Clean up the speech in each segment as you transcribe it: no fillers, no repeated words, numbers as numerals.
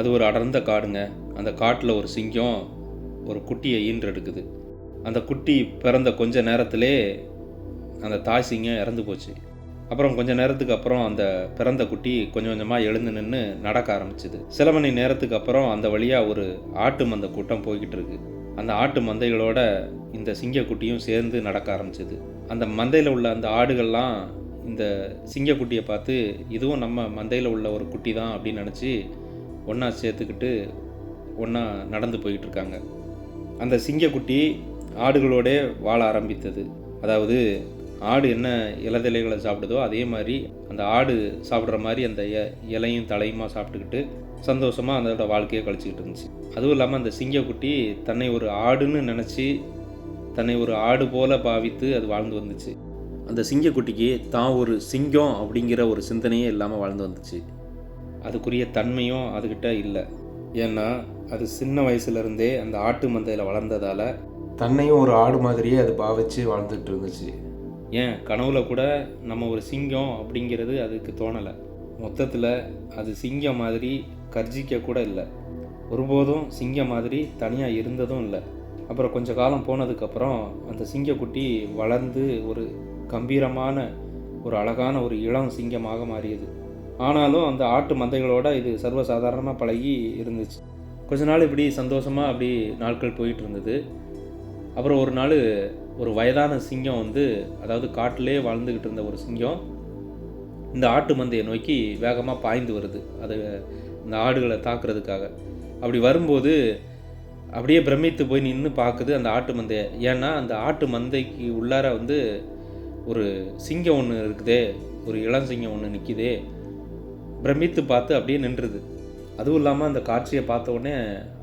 அது ஒரு அடர்ந்த காடுங்க. அந்த காட்டில் ஒரு சிங்கம் ஒரு குட்டியை ஈன்றெடுக்குது. அந்த குட்டி பிறந்த கொஞ்ச நேரத்திலே அந்த தாய் சிங்கம் இறந்து போச்சு. அப்புறம் கொஞ்ச நேரத்துக்கு அப்புறம் அந்த பிறந்த குட்டி கொஞ்சம் கொஞ்சமாக எழுந்து நின்று நடக்க ஆரம்பிச்சுது. சில மணி நேரத்துக்கு அப்புறம் அந்த வழியாக ஒரு ஆட்டு மந்தை கூட்டம் போய்கிட்டு இருக்கு. அந்த ஆட்டு மந்தைகளோட இந்த சிங்கக்குட்டியும் சேர்ந்து நடக்க ஆரம்பிச்சுது. அந்த மந்தையில் உள்ள அந்த ஆடுகள்லாம் இந்த சிங்கக்குட்டியை பார்த்து இதுவும் நம்ம மந்தையில் உள்ள ஒரு குட்டி தான் அப்படின்னு நினச்சி ஒன்றா சேர்த்துக்கிட்டு ஒன்றா நடந்து போய்கிட்டு இருக்காங்க. அந்த சிங்கக்குட்டி ஆடுகளோடே வாழ ஆரம்பித்தது. அதாவது ஆடு என்ன இலதலைகளை சாப்பிடுதோ அதே மாதிரி அந்த ஆடு சாப்பிட்ற மாதிரி அந்த இலையும் தலையுமா சாப்பிட்டுக்கிட்டு சந்தோஷமாக அதோட வாழ்க்கையை கழிச்சிக்கிட்டு இருந்துச்சு. அதுவும் இல்லாமல் அந்த சிங்கக்குட்டி தன்னை ஒரு ஆடுன்னு நினச்சி தன்னை ஒரு ஆடு போல பாவித்து அது வாழ்ந்து வந்துச்சு. அந்த சிங்கக்குட்டிக்கு தான் ஒரு சிங்கம் அப்படிங்கிற ஒரு சிந்தனையே இல்லாமல் வாழ்ந்து வந்துச்சு. அதுக்குரிய தன்மையும் அதுக்கிட்ட இல்லை. ஏன்னா அது சின்ன வயசுலேருந்தே அந்த ஆட்டு மந்தையில் வளர்ந்ததால் தன்னையும் ஒரு ஆடு மாதிரியே அது பாவிச்சு வாழ்ந்துட்டு இருந்துச்சு. ஏன் கனவுல கூட நம்ம ஒரு சிங்கம் அப்படிங்கிறது அதுக்கு தோணலை. மொத்தத்தில் அது சிங்கம் மாதிரி கர்ஜிக்க கூட இல்லை. ஒருபோதும் சிங்கம் மாதிரி தனியாக இருந்ததும் இல்லை. அப்புறம் கொஞ்சம் காலம் போனதுக்கப்புறம் அந்த சிங்கக்குட்டி வளர்ந்து ஒரு கம்பீரமான ஒரு அழகான ஒரு இளம் சிங்கமாக மாறியது. ஆனாலும் அந்த ஆட்டு மந்தைகளோட இது சர்வசாதாரணமாக பழகி இருந்துச்சு. கொஞ்ச நாள் இப்படி சந்தோஷமாக அப்படி நாட்கள் போயிட்டு இருந்தது. அப்புறம் ஒரு நாள் ஒரு வயதான சிங்கம் அதாவது காட்டிலே வாழ்ந்துக்கிட்டு இருந்த ஒரு சிங்கம் இந்த ஆட்டு மந்தையை நோக்கி வேகமாக பாய்ந்து வருது. அது இந்த ஆடுகளை தாக்குறதுக்காக. அப்படி வரும்போது அப்படியே பிரமித்து போய் நின்று பார்க்குது அந்த ஆட்டு மந்தையை. ஏன்னா அந்த ஆட்டு மந்தைக்கு உள்ளார ஒரு சிங்கம் ஒன்று இருக்குதே, ஒரு இளம் சிங்கம் ஒன்று நிற்கிதே. பிரமித்து பார்த்து அப்படியே நின்றுது. அதுவும் இல்லாமல் அந்த காட்சியை பார்த்த உடனே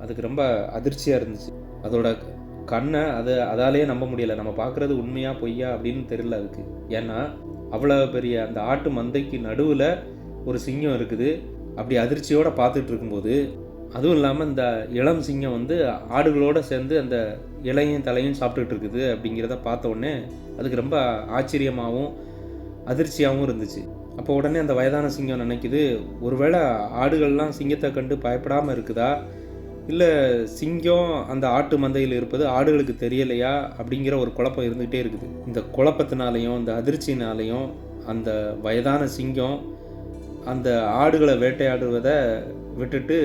அதுக்கு ரொம்ப அதிர்ச்சியாக இருந்துச்சு. அதோட கண்ணை அதாலேயே நம்ப முடியலை. நம்ம பார்க்குறது உண்மையா பொய்யா அப்படின்னு தெரியல அதுக்கு. ஏன்னா அவ்வளோ பெரிய அந்த ஆட்டு மந்தைக்கு நடுவில் ஒரு சிங்கம் இருக்குது. அப்படி அதிர்ச்சியோடு பார்த்துட்டு இருக்கும்போது அதுவும் இல்லாமல் இந்த இளம் சிங்கம் ஆடுகளோடு சேர்ந்து அந்த இலையும் தலையும் சாப்பிட்டுக்கிட்டு இருக்குது அப்படிங்கிறத பார்த்த உடனே அதுக்கு ரொம்ப ஆச்சரியமாகவும் அதிர்ச்சியாகவும் இருந்துச்சு. அப்போ உடனே அந்த வயதான சிங்கம் நினைக்குது, ஒருவேளை ஆடுகள்லாம் சிங்கத்தை கண்டு பயப்படாமல் இருக்குதா, இல்லை சிங்கம் அந்த ஆட்டு மந்தையில் இருப்பது ஆடுகளுக்கு தெரியலையா அப்படிங்கிற ஒரு குழப்பம் இருந்துகிட்டே இருக்குது. இந்த குழப்பத்தினாலையும் இந்த அதிர்ச்சினாலையும் அந்த வயதான சிங்கம் அந்த ஆடுகளை வேட்டையாடுவதை விட்டுட்டு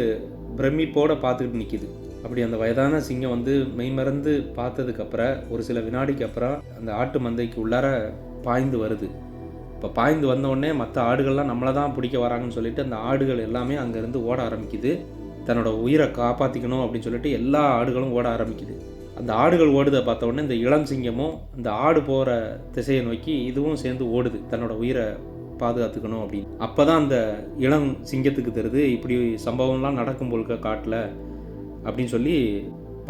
பிரமிப்போடு பார்த்துக்கிட்டு நிற்கிது. அப்படி அந்த வயதான சிங்கம் மெய்மறந்து பார்த்ததுக்கப்புறம் ஒரு சில வினாடிக்கு அப்புறம் அந்த ஆட்டு மந்தைக்கு உள்ளார பாய்ந்து வருது. இப்போ பாய்ந்து வந்தோடனே மற்ற ஆடுகள்லாம் நம்மளை தான் பிடிக்க வராங்கன்னு சொல்லிட்டு அந்த ஆடுகள் எல்லாமே அங்கேருந்து ஓட ஆரம்பிக்குது. தன்னோட உயிரை காப்பாற்றிக்கணும் அப்படின்னு சொல்லிட்டு எல்லா ஆடுகளும் ஓட ஆரம்பிக்குது. அந்த ஆடுகள் ஓடுதை பார்த்த உடனே இந்த இளம் சிங்கமும் அந்த ஆடு போகிற திசையை நோக்கி இதுவும் சேர்ந்து ஓடுது, தன்னோட உயிரை பாதுகாத்துக்கணும் அப்படின்னு. அப்போ தான் அந்த இளம் சிங்கத்துக்கு தெரியுது இப்படி சம்பவம்லாம் நடக்கும் போல்க காட்டில் அப்படின்னு சொல்லி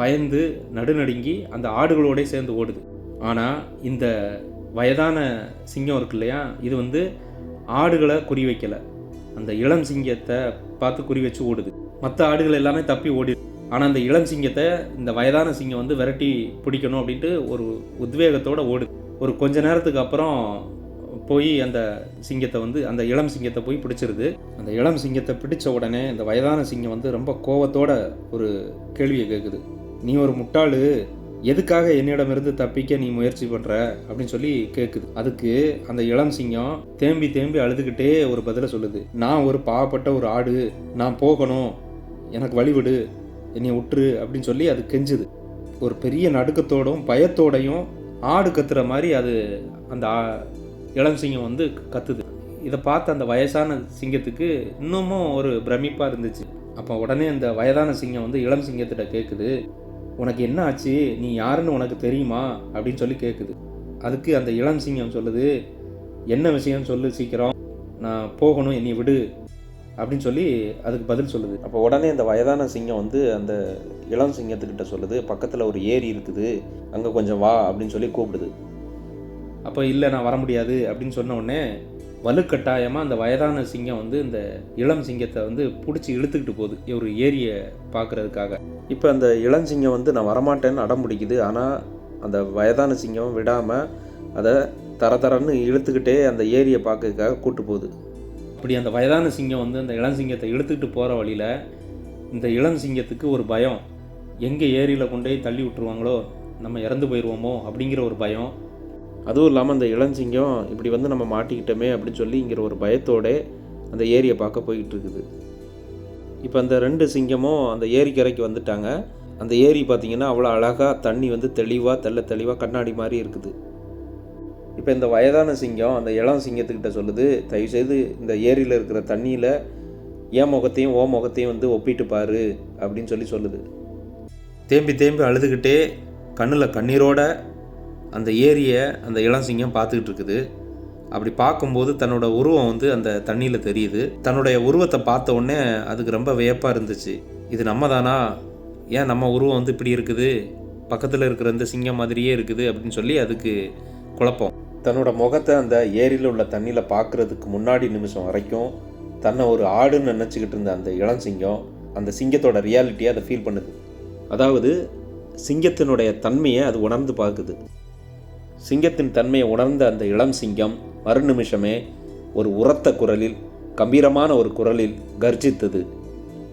பயந்து நடுநடுங்கி அந்த ஆடுகளோடே சேர்ந்து ஓடுது. ஆனால் இந்த வயதான சிங்கம் இருக்கு இல்லையா, இது ஆடுகளை குறி வைக்கலை, அந்த இளம் சிங்கத்தை பார்த்து குறி வச்சு ஓடுது. மற்ற ஆடுகள் எல்லாமே தப்பி ஓடி. ஆனால் அந்த இளம் சிங்கத்தை இந்த வயதான சிங்கம் விரட்டி பிடிக்கணும் அப்படின்ட்டு ஒரு உத்வேகத்தோடு ஓடுது. ஒரு கொஞ்ச நேரத்துக்கு அப்புறம் போய் அந்த சிங்கத்தை அந்த இளம் சிங்கத்தை போய் பிடிச்சிருது. அந்த இளம் சிங்கத்தை பிடிச்ச உடனே இந்த வயதான சிங்கம் ரொம்ப கோவத்தோட ஒரு கேள்வியை கேட்குது, நீ ஒரு முட்டாளு, எதுக்காக என்னிடமிருந்து தப்பிக்க நீ முயற்சி பண்ணுற அப்படின்னு சொல்லி கேட்குது. அதுக்கு அந்த இளம் சிங்கம் தேம்பி தேம்பி அழுதுகிட்டே ஒரு பதிலை சொல்லுது, நான் ஒரு பாவப்பட்ட ஒரு ஆடு, நான் போகணும், எனக்கு வழிவிடு, என்னை விட்டுரு அப்படின்னு சொல்லி அது கெஞ்சுது. ஒரு பெரிய நடுக்கத்தோடும் பயத்தோடையும் ஆடு கத்துற மாதிரி அது அந்த இளம் சிங்கம் கத்துது. இதை பார்த்து அந்த வயசான சிங்கத்துக்கு இன்னமும் ஒரு பிரமிப்பாக இருந்துச்சு. அப்போ உடனே அந்த வயதான சிங்கம் இளம் சிங்கத்திட்ட கேட்குது, உனக்கு என்ன ஆச்சு, நீ யாருன்னு உனக்கு தெரியுமா அப்படின்னு சொல்லி கேட்குது. அதுக்கு அந்த இளம் சிங்கம் சொல்லுது, என்ன விஷயம்னு சொல்லு சீக்கிரம், நான் போகணும், என்னை விடு அப்படின்னு சொல்லி அதுக்கு பதில் சொல்லுது. அப்போ உடனே அந்த வயதான சிங்கம் அந்த இளம் சிங்கத்துக்கிட்ட சொல்லுது, பக்கத்தில் ஒரு ஏரி இருக்குது, அங்கே கொஞ்சம் வா அப்படின்னு சொல்லி கூப்பிடுது. அப்போ இல்லை நான் வர முடியாது அப்படின்னு சொன்ன உடனே வலுக்கட்டாயமாக அந்த வயதான சிங்கம் இந்த இளம் சிங்கத்தை பிடிச்சி இழுத்துக்கிட்டு போகுது ஒரு ஏரியை பார்க்குறதுக்காக. இப்போ அந்த இளம் சிங்கம் நான் வரமாட்டேன்னு அடம் பிடிக்குது. ஆனால் அந்த வயதான சிங்கம் விடாமல் அதை தரன்னு இழுத்துக்கிட்டே அந்த ஏரியை பார்க்கறதுக்காக கூட்டு போகுது. அப்படி அந்த வயதான சிங்கம் அந்த இளம் சிங்கத்தை இழுத்துக்கிட்டு போகிற வழியில் இந்த இளம் சிங்கத்துக்கு ஒரு பயம், எங்கே ஏரியில் கொண்டு போய் தள்ளி விட்டுருவாங்களோ, நம்ம இறந்து போயிடுவோமோ அப்படிங்கிற ஒரு பயம். அதுவும் இல்லாமல் அந்த இளஞ்சிங்கம் இப்படி வந்து நம்ம மாட்டிக்கிட்டோமே அப்படின்னு சொல்லி இங்கிற ஒரு பயத்தோடு அந்த ஏரியை பார்க்க போய்கிட்டு இருக்குது. இப்போ அந்த 2 சிங்கமும் அந்த ஏரிக்கரைக்கு வந்துட்டாங்க. அந்த ஏரி பார்த்திங்கன்னா அவ்வளோ அழகாக தண்ணி வந்து தெளிவாக கண்ணாடி மாதிரி இருக்குது. இப்போ இந்த வயதான சிங்கம் அந்த இளம் சிங்கத்துக்கிட்ட சொல்லுது, தயவுசெய்து இந்த ஏரியில் இருக்கிற தண்ணியில் என் முகத்தையும் ஓ முகத்தையும் வந்து ஒப்பிட்டு பாரு அப்படின்னு சொல்லுது. தேம்பி அழுதுகிட்டே கண்ணில் கண்ணீரோட அந்த ஏரியை அந்த இளம் சிங்கம் பார்த்துக்கிட்டு இருக்குது. அப்படி பார்க்கும்போது தன்னோட உருவம் வந்து அந்த தண்ணியில் தெரியுது. தன்னுடைய உருவத்தை பார்த்த உடனே அதுக்கு ரொம்ப வியப்பாக இருந்துச்சு. இது நம்ம தானா, ஏன் நம்ம உருவம் வந்து இப்படி இருக்குது, பக்கத்தில் இருக்கிற இந்த சிங்கம் மாதிரியே இருக்குது அப்படின்னு சொல்லி அதுக்கு குழப்பம். தன்னோட முகத்தை அந்த ஏரியில் உள்ள தண்ணியில் பார்க்குறதுக்கு முன்னாடி நிமிஷம் வரைக்கும் தன்னை ஒரு ஆடுன்னு நினச்சிக்கிட்டு இருந்த அந்த இளம் சிங்கம் அந்த சிங்கத்தோட ரியாலிட்டியை அதை ஃபீல் பண்ணுது. அதாவது சிங்கத்தினுடைய தன்மையை அது உணர்ந்து பார்க்குது. சிங்கத்தின் தன்மையை உணர்ந்த அந்த இளம் சிங்கம் மறுநிமிஷமே ஒரு உரத்த குரலில், கம்பீரமான ஒரு குரலில் கர்ஜித்தது.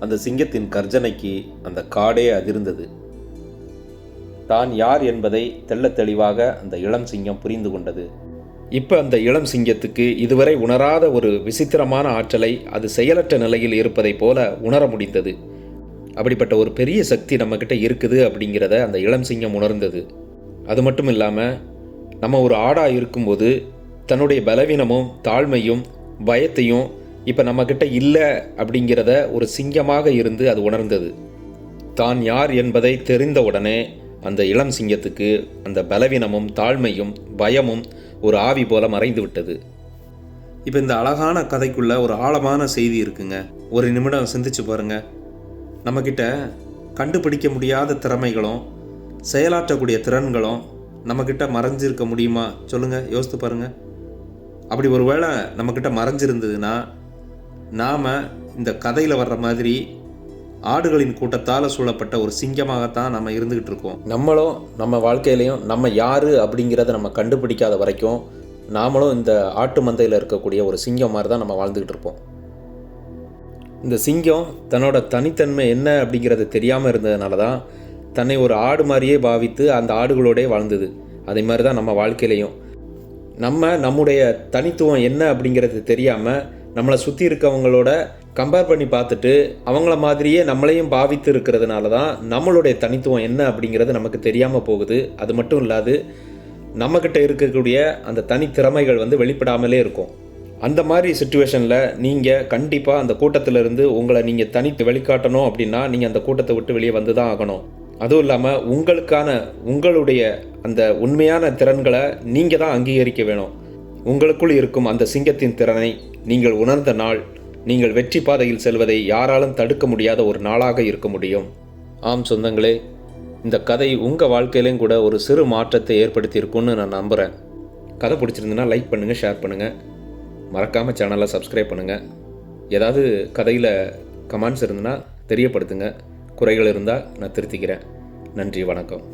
அந்த சிங்கத்தின் கர்ஜனைக்கு அந்த காடே அதிர்ந்தது. தான் யார் என்பதை தெள்ளத் தெளிவாக அந்த இளம் சிங்கம் புரிந்து கொண்டது. இப்போ அந்த இளம் சிங்கத்துக்கு இதுவரை உணராத ஒரு விசித்திரமான ஆற்றலை அது செயலற்ற நிலையில் இருப்பதைப் போல உணர முடிந்தது. அப்படிப்பட்ட ஒரு பெரிய சக்தி நம்மக்கிட்ட இருக்குது அப்படிங்கிறத அந்த இளம் சிங்கம் உணர்ந்தது. அது மட்டும் இல்லாமல் நம்ம ஒரு ஆடாக இருக்கும்போது தன்னுடைய பலவீனமும் தாழ்மையும் பயத்தையும் இப்போ நம்மக்கிட்ட இல்லை அப்படிங்கிறத ஒரு சிங்கமாக இருந்து அது உணர்ந்தது. தான் யார் என்பதை தெரிந்த உடனே அந்த இளம் சிங்கத்துக்கு அந்த பலவீனமும் தாழ்மையும் பயமும் ஒரு ஆவி போல மறைந்து விட்டது. இப்போ இந்த அழகான கதைக்குள்ள ஒரு ஆழமான செய்தி இருக்குங்க. ஒரு நிமிடம் சிந்திச்சு பாருங்க. நம்மக்கிட்ட கண்டுபிடிக்க முடியாத திறமைகளும் செயலாற்றக்கூடிய திறன்களும் நம்மக்கிட்ட மறைஞ்சிருக்க முடியுமா சொல்லுங்கள், யோசித்து பாருங்கள். அப்படி ஒரு வேளை நம்மக்கிட்ட மறைஞ்சிருந்ததுன்னா நாம் இந்த கதையில் வர்ற மாதிரி ஆடுகளின் கூட்டத்தால் சூழப்பட்ட ஒரு சிங்கமாகத்தான் நம்ம இருந்துக்கிட்டு இருக்கோம். நம்மளும் நம்ம வாழ்க்கையிலையும் நம்ம யார் அப்படிங்கிறத நம்ம கண்டுபிடிக்காத வரைக்கும் நாமளும் இந்த ஆட்டு மந்தையில் இருக்கக்கூடிய ஒரு சிங்கம் மாதிரி தான் நம்ம வாழ்ந்துக்கிட்டு இருப்போம். இந்த சிங்கம் தன்னோட தனித்தன்மை என்ன அப்படிங்கிறது தெரியாமல் இருந்ததுனால தான் தன்னை ஒரு ஆடு மாதிரியே பாவித்து அந்த ஆடுகளோடே வாழ்ந்தது. அதே மாதிரி தான் நம்ம வாழ்க்கையிலையும் நம்முடைய தனித்துவம் என்ன அப்படிங்கிறது தெரியாமல் நம்மளை சுற்றி இருக்கவங்களோட கம்பேர் பண்ணி பார்த்துட்டு அவங்கள மாதிரியே நம்மளையும் பாவித்து இருக்கிறதுனால தான் நம்மளுடைய தனித்துவம் என்ன அப்படிங்கிறது நமக்கு தெரியாமல் போகுது. அது மட்டும் இல்லாது நம்மக்கிட்ட இருக்கக்கூடிய அந்த தனித்திறமைகள் வந்து வெளிப்படாமலே இருக்கும். அந்த மாதிரி சுச்சுவேஷனில் நீங்கள் கண்டிப்பாக அந்த கூட்டத்திலிருந்து உங்களை நீங்கள் தனித்து வெளிக்காட்டணும் அப்படின்னா நீங்கள் அந்த கூட்டத்தை விட்டு வெளியே வந்து தான் ஆகணும். அதுவும் இல்லாமல் உங்களுடைய அந்த உண்மையான திறன்களை நீங்கள் தான் அங்கீகரிக்க வேணும். உங்களுக்குள் இருக்கும் அந்த சிங்கத்தின் திறனை நீங்கள் உணர்ந்த நாள் நீங்கள் வெற்றி பாதையில் செல்வதை யாராலும் தடுக்க முடியாத ஒரு நாளாக இருக்க முடியும். ஆம் சொந்தங்களே, இந்த கதை உங்கள் வாழ்க்கையிலையும் கூட ஒரு சிறு மாற்றத்தை ஏற்படுத்தியிருக்குன்னு நான் நம்புகிறேன். கதை பிடிச்சிருந்துன்னா லைக் பண்ணுங்கள், ஷேர் பண்ணுங்கள், மறக்காமல் சேனலை சப்ஸ்கிரைப் பண்ணுங்கள். ஏதாவது கதையில் கமெண்ட்ஸ் இருந்ததுன்னா தெரியப்படுத்துங்க. குறைகள் இருந்தால் நான் திருத்திக்கிறேன். நன்றி, வணக்கம்.